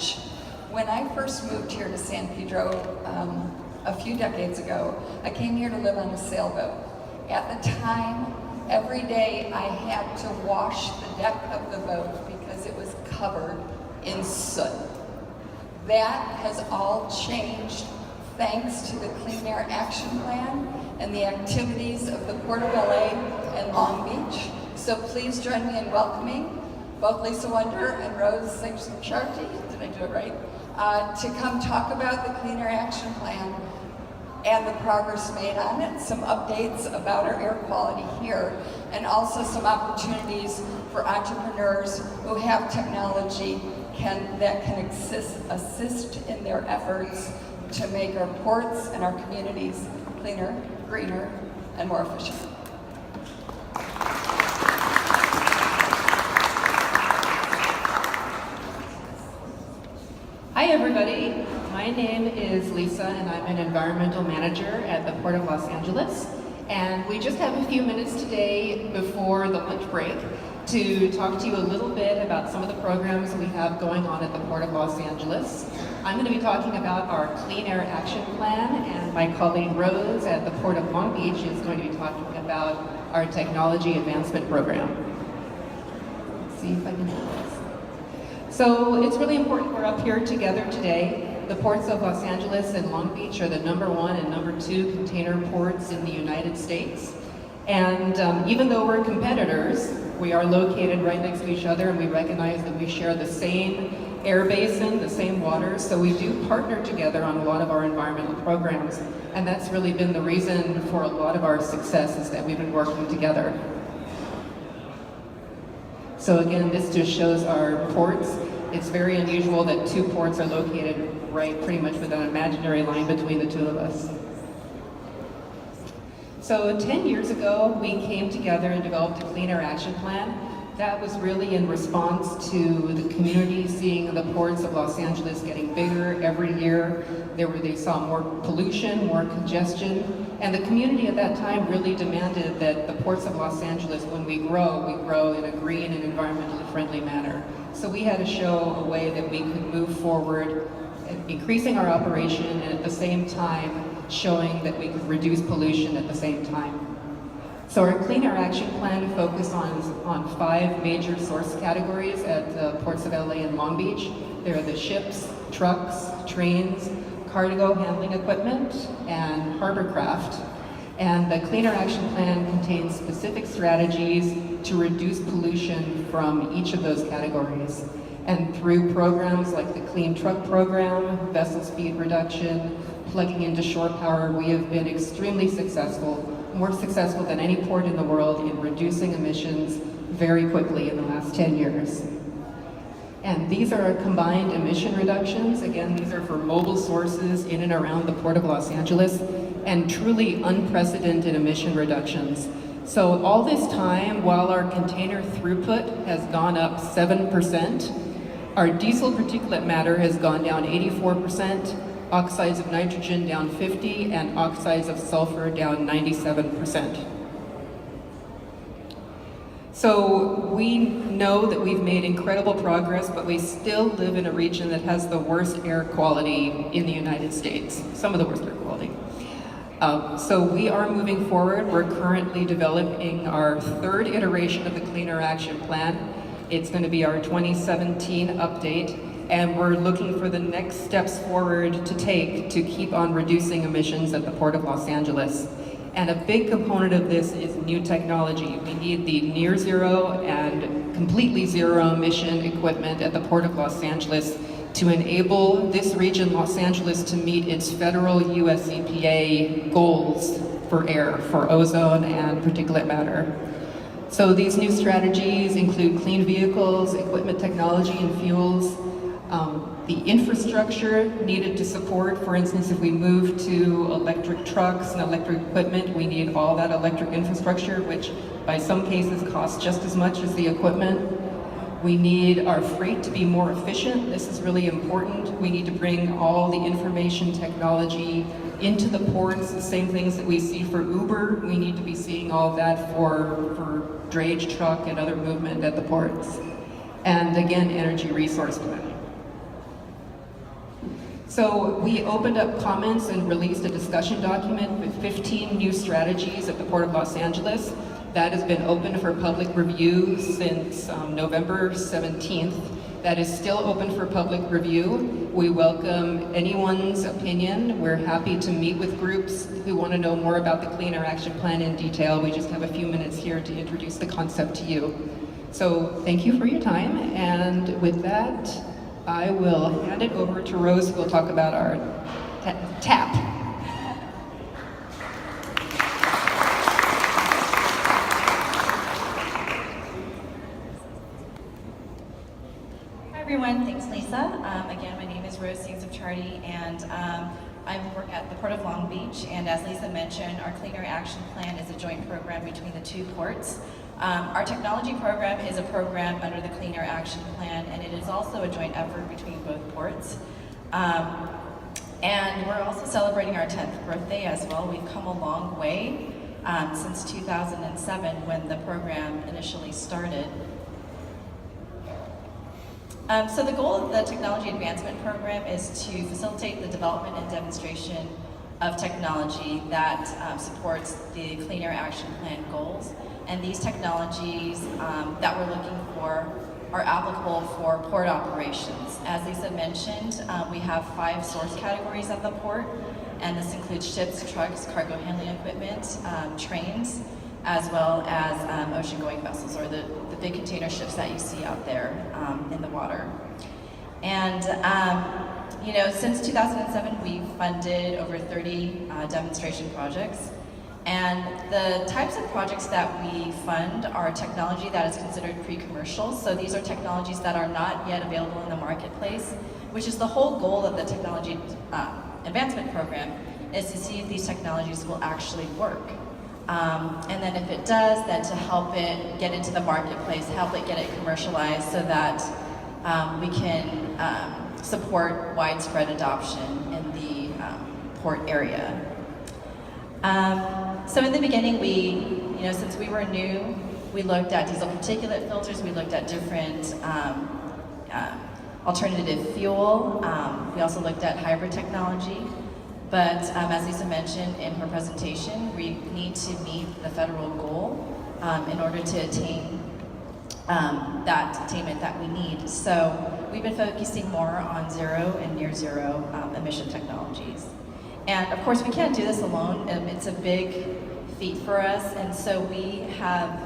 Beach. When I first moved here to San Pedro a few decades ago, I came here to live on a sailboat. At the time, every day I had to wash the deck of the boat because it was covered in soot. That has all changed thanks to the Clean Air Action Plan and the activities of the Port of LA and Long Beach. So please join me in welcoming both Lisa Wonder and Rose Sharti, did I do it right? To come talk about the Clean Air Action Plan and the progress made on it, some updates about our air quality here, and also some opportunities for entrepreneurs who have technology that can assist in their efforts to make our ports and our communities cleaner, greener, and more efficient. Hi everybody, my name is Lisa and I'm an environmental manager at the Port of Los Angeles. And we just have a few minutes today before the lunch break to talk to you a little bit about some of the programs we have going on at the Port of Los Angeles. I'm going to be talking about our Clean Air Action Plan, and my colleague Rose at the Port of Long Beach is going to be talking about our Technology Advancement Program. Let's see if I can do this. So it's really important we're up here together today. The ports of Los Angeles and Long Beach are the #1 and #2 container ports in the United States. And even though we're competitors, we are located right next to each other, and we recognize that we share the same air basin, the same water, so we do partner together on a lot of our environmental programs. And that's really been the reason for a lot of our success, is that we've been working together. So again, this just shows our ports. It's very unusual that two ports are located right pretty much with an imaginary line between the two of us. So 10 years ago, we came together and developed a Clean Air Action Plan. That was really in response to the community seeing the ports of Los Angeles getting bigger every year. They saw more pollution, more congestion, and the community at that time really demanded that the ports of Los Angeles, when we grow in a green and environmentally friendly manner. So we had to show a way that we could move forward, increasing our operation, and at the same time showing that we could reduce pollution at the same time. So our Clean Air Action Plan focused on 5 major source categories at the ports of LA and Long Beach. There are the ships, trucks, trains, cargo handling equipment, and hovercraft. And the Clean Air Action Plan contains specific strategies to reduce pollution from each of those categories. And through programs like the Clean Truck Program, vessel speed reduction, plugging into shore power, we have been extremely successful, more successful than any port in the world in reducing emissions very quickly in the last 10 years. And these are combined emission reductions. Again, these are for mobile sources in and around the Port of Los Angeles, and truly unprecedented emission reductions. So all this time, while our container throughput has gone up 7%, our diesel particulate matter has gone down 84%, oxides of nitrogen down 50%, and oxides of sulfur down 97%. So we know that we've made incredible progress, but we still live in a region that has the worst air quality in the United States, some of the worst air quality. So we are moving forward. We're currently developing our 3rd iteration of the Clean Air Action Plan. It's going to be our 2017 update, and we're looking for the next steps forward to take to keep on reducing emissions at the Port of Los Angeles. And a big component of this is new technology. We need the near zero and completely zero emission equipment at the Port of Los Angeles to enable this region, Los Angeles, to meet its federal US EPA goals for air, for ozone and particulate matter. So these new strategies include clean vehicles, equipment technology and fuels, the infrastructure needed to support. For instance, if we move to electric trucks and electric equipment, we need all that electric infrastructure, which by some cases costs just as much as the equipment. We need our freight to be more efficient. This is really important. We need to bring all the information technology into the ports, the same things that we see for Uber. We need to be seeing all that for drayage truck and other movement at the ports. And again, energy resource planning. So we opened up comments and released a discussion document with 15 new strategies at the Port of Los Angeles. That has been open for public review since November 17th. That is still open for public review. We welcome anyone's opinion. We're happy to meet with groups who want to know more about the Clean Air Action Plan in detail. We just have a few minutes here to introduce the concept to you. So thank you for your time, and with that, I will hand it over to Rose, who will talk about our TAP. Hi everyone, thanks Lisa. Again, my name is Rose Chardy, and I work at the Port of Long Beach, and as Lisa mentioned, our Clean Air Action Plan is a joint program between the two ports. Our technology program is a program under the Clean Air Action Plan, and it is also a joint effort between both ports. And we're also celebrating our 10th birthday as well. We've come a long way since 2007 when the program initially started. So the goal of the Technology Advancement Program is to facilitate the development and demonstration of technology that supports the Clean Air Action Plan goals. And these technologies that we're looking for are applicable for port operations. As Lisa mentioned, we have 5 source categories at the port, and this includes ships, trucks, cargo handling equipment, trains, as well as ocean-going vessels, or the big container ships that you see out there in the water. And you know, since 2007, we've funded over 30 demonstration projects. And the types of projects that we fund are technology that is considered pre-commercial. So these are technologies that are not yet available in the marketplace, which is the whole goal of the Technology Advancement Program, is to see if these technologies will actually work. And then if it does, then to help it get into the marketplace, help it get it commercialized so that we can support widespread adoption in the port area. So in the beginning, since we were new, we looked at diesel particulate filters, we looked at different alternative fuel, we also looked at hybrid technology. But as Lisa mentioned in her presentation, we need to meet the federal goal in order to attain that attainment that we need. So we've been focusing more on zero and near zero emission technologies. And of course, we can't do this alone. It's a big feat for us, and so we have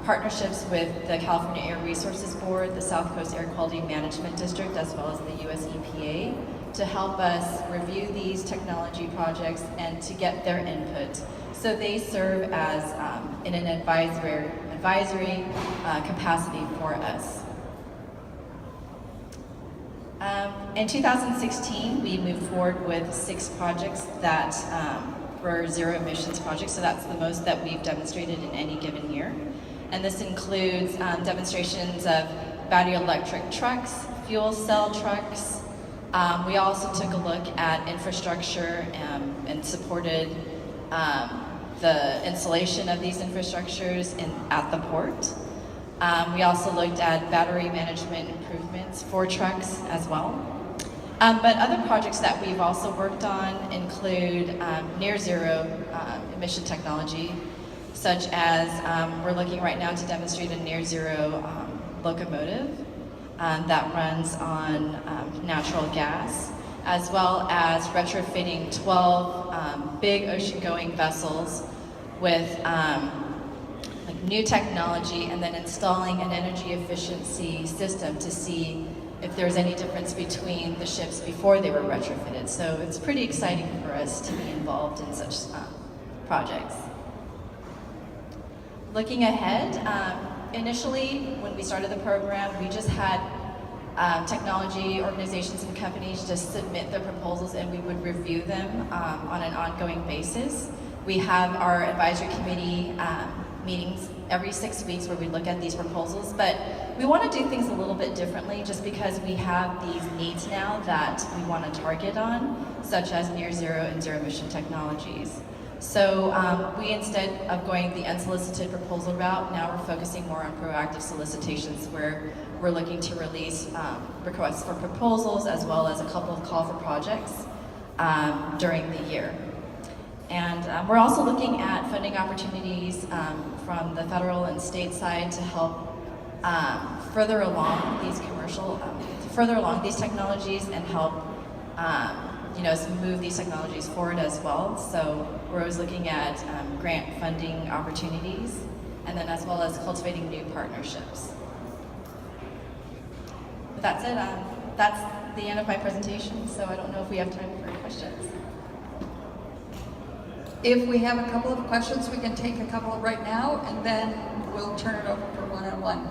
partnerships with the California Air Resources Board, the South Coast Air Quality Management District, as well as the US EPA, to help us review these technology projects and to get their input. So they serve as in an advisory capacity for us. In 2016, we moved forward with 6 projects that were zero emissions projects, so that's the most that we've demonstrated in any given year. And this includes demonstrations of battery electric trucks, fuel cell trucks. We also took a look at infrastructure and supported the installation of these infrastructures at the port. We also looked at battery management improvements for trucks as well. But other projects that we've also worked on include near zero emission technology, such as we're looking right now to demonstrate a near zero locomotive that runs on natural gas, as well as retrofitting 12 big ocean-going vessels with new technology, and then installing an energy efficiency system to see if there's any difference between the ships before they were retrofitted. So it's pretty exciting for us to be involved in such projects. Looking ahead, initially when we started the program, we just had technology organizations and companies just submit their proposals and we would review them on an ongoing basis. We have our advisory committee meetings every 6 weeks where we look at these proposals, but we want to do things a little bit differently just because we have these needs now that we want to target on, such as near zero and zero emission technologies. So we, instead of going the unsolicited proposal route, now we're focusing more on proactive solicitations, where we're looking to release requests for proposals as well as a couple of call for projects during the year. And we're also looking at funding opportunities from the federal and state side to help further along these technologies and help move these technologies forward as well. So we're always looking at grant funding opportunities, and then as well as cultivating new partnerships. But that's it. That's the end of my presentation, so I don't know if we have time for questions. If we have a couple of questions, we can take a couple right now, and then we'll turn it over for one-on-one.